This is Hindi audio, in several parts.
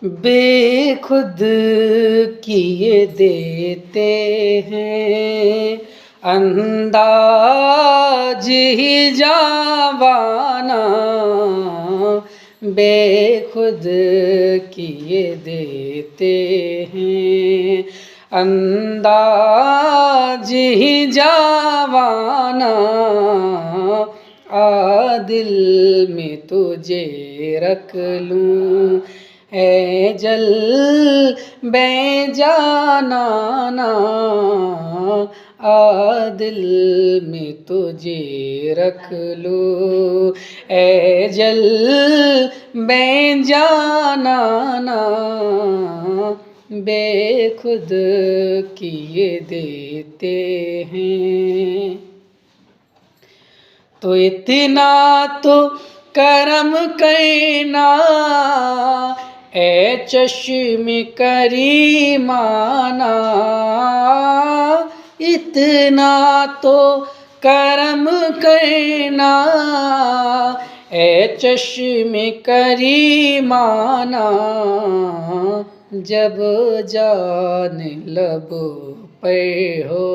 बेखुद किए देते हैं अंदाज ही जावाना, बेखुद किए देते हैं अंदाज ही जावाना। आ दिल में तुझे रख लूं है जल बेजाना, आ दिल में तुझे रख लूं ए जल बेजाना, बेखुद किए देते हैं। तो इतना तो करम करना ए चश्म करीमाना, इतना तो करम करना ए चश्म करीमाना, जब जान लब पे हो,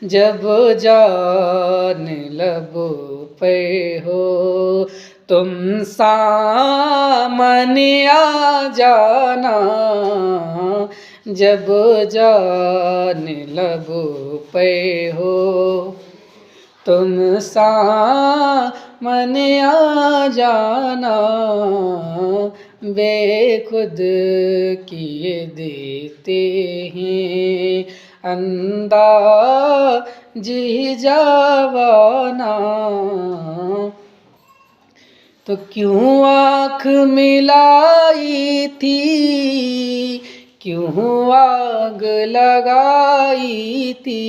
जब जान लब पे हो, तुम सामने आ जाना, जब जान लब पे हो, तुम सामने आ जाना, बेखुद किए देते हैं अंदाज ही जावाना। तो क्यों आँख मिलाई थी, क्यों आग लगाई थी,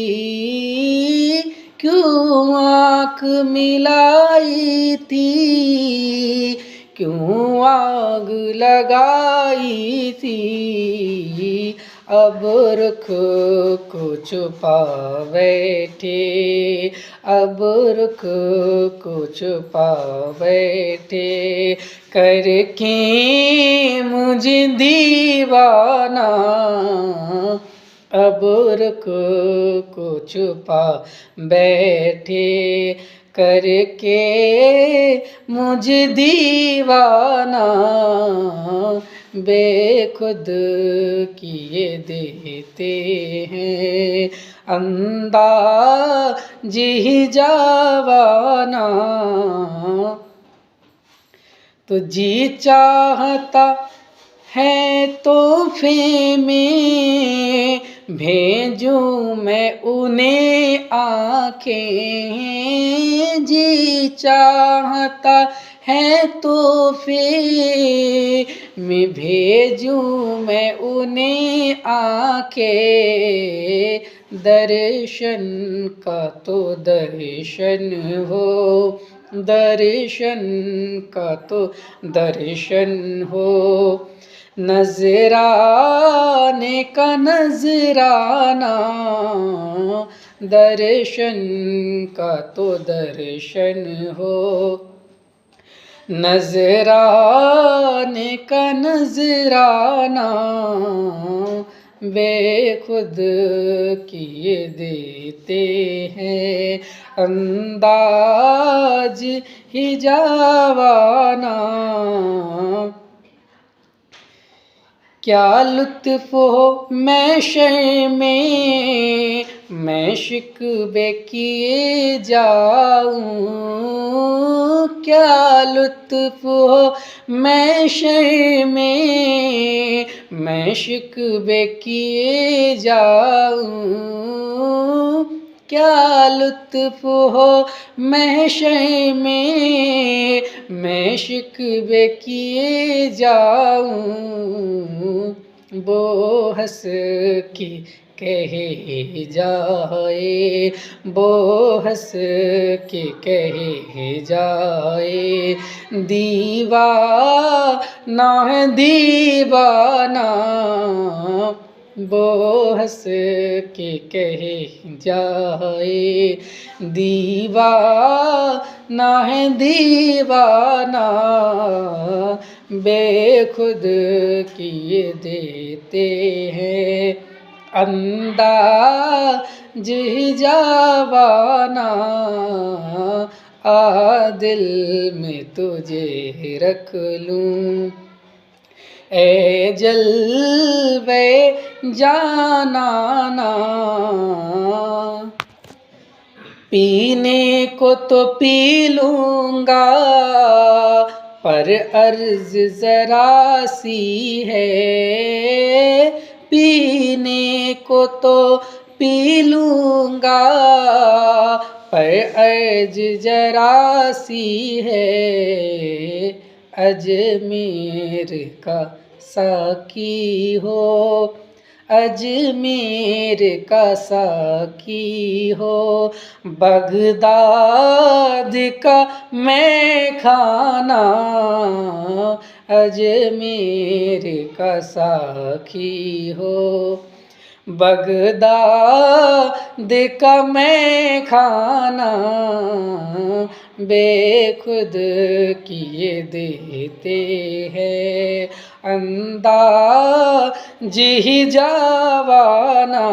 क्यों आँख मिलाई थी, क्यों आग लगाई थी, अब रुख को छुपा बैठे, अब रुख को छुपा बैठे, करके मुझे दीवाना, अब रुख को छुपा बैठे, करके मुझे दीवाना, बेखुद किए देते हैं अंदाज ही जावाना। तो जी चाहता है तोहफे में भेजूं मैं उन्हें आँखें, जी चाहता है तोहफे में भेजूं मैं उन्हें आँखें, दर्शन का तो दर्शन हो, दर्शन का तो दर्शन हो, नजराने का नजराना, दर्शन का तो दर्शन हो, नजराने का नजराना, बेखुद किए देते हैं अंदाज ही जावाना। क्या लुत्फ हो मैशे में मैं शिकवे किए जाऊं, क्या लुत्फ हो मैशे में मैं शिकवे किए जाऊं, क्या लुत्फ हो महशर में मैं शिकवे किए जाऊं, वो हंस के कहे जाए, वो हंस के कहे जाए, दीवाना है दीवाना, वो हंस के कहे जाए, दीवाना है दीवाना, बेखुद किए देते हैं। अंदाज हिजावाना आ दिल में तुझे रख लूं, ए जलवे जानाना। पीने को तो पी लूँगा पर अर्ज ज़रा सी है, पीने को तो पी लूँगा पर अर्ज ज़रा सी है। अजमेर का साकी हो, अजमेर का साकी हो, बगदाद का मैं खाना, अजमेर का साकी हो, बगदाद का मैं खाना, बेखुद किए देते हैं। अंदाज हिजावाना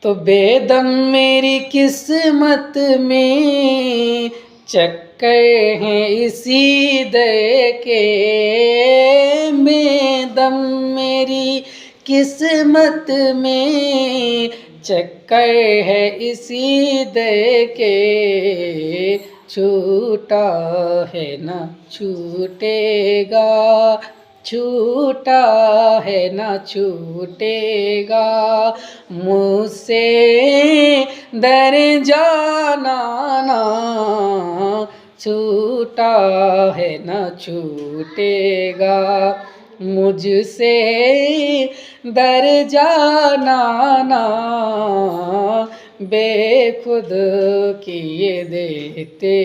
तो बेदम मेरी किस्मत में चक्कर हैं इसी दर के, बेदम मेरी किस्मत में चक्कर है इसी दर के। छूटा है ना छूटेगा, छूटा है ना छूटेगा, मुझसे दर जाना ना, छूटा है ना छूटेगा, मुझसे दर जाना ना, बेखुद किए देते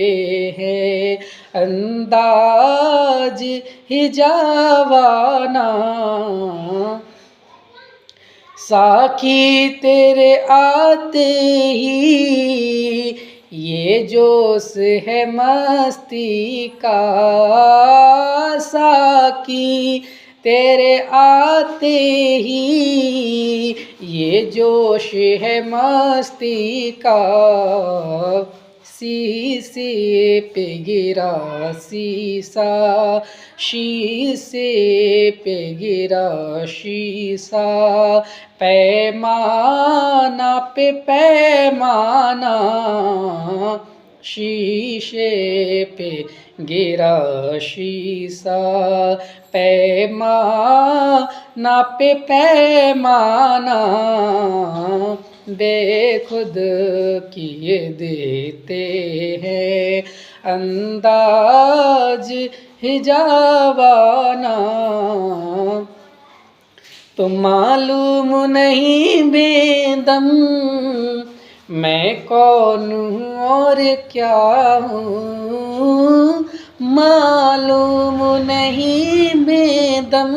हैं। अंदाज हिजावाना साकी तेरे आते ही ये जोश है मस्ती का, साकी तेरे आते ही ये जोश है मस्ती का, शीशे पे गिरा शीशा, शीशे पे गिरा शीशा, पैमाना पे पैमाना, शीशे पे गिरा शीशा, पैमाना पे पैमाना, बेखुद किए देते हैं। अंदाज हिजावाना तो मालूम नहीं बेदम मैं कौन हूँ और क्या हूँ, मालूम नहीं बेदम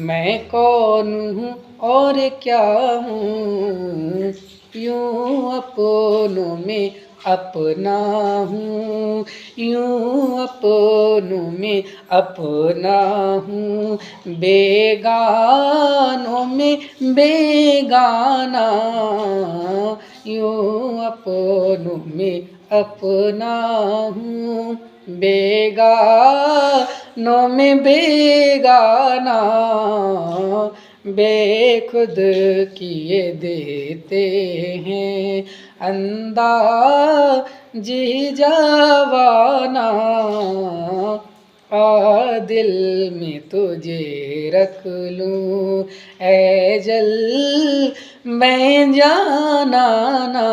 मैं कौन हूँ और क्या हूँ, यूँ अपनों में अपना हूँ, यूँ अपनों में अपना हूँ, बेगानों में बेगाना, यूँ अपनों में अपना हूँ, बेगानों में बेगाना, बेखुद किए देते हैं। अंदाज हिजावाना आ दिल में तुझे रख लूं, ए जल मैं जाना ना।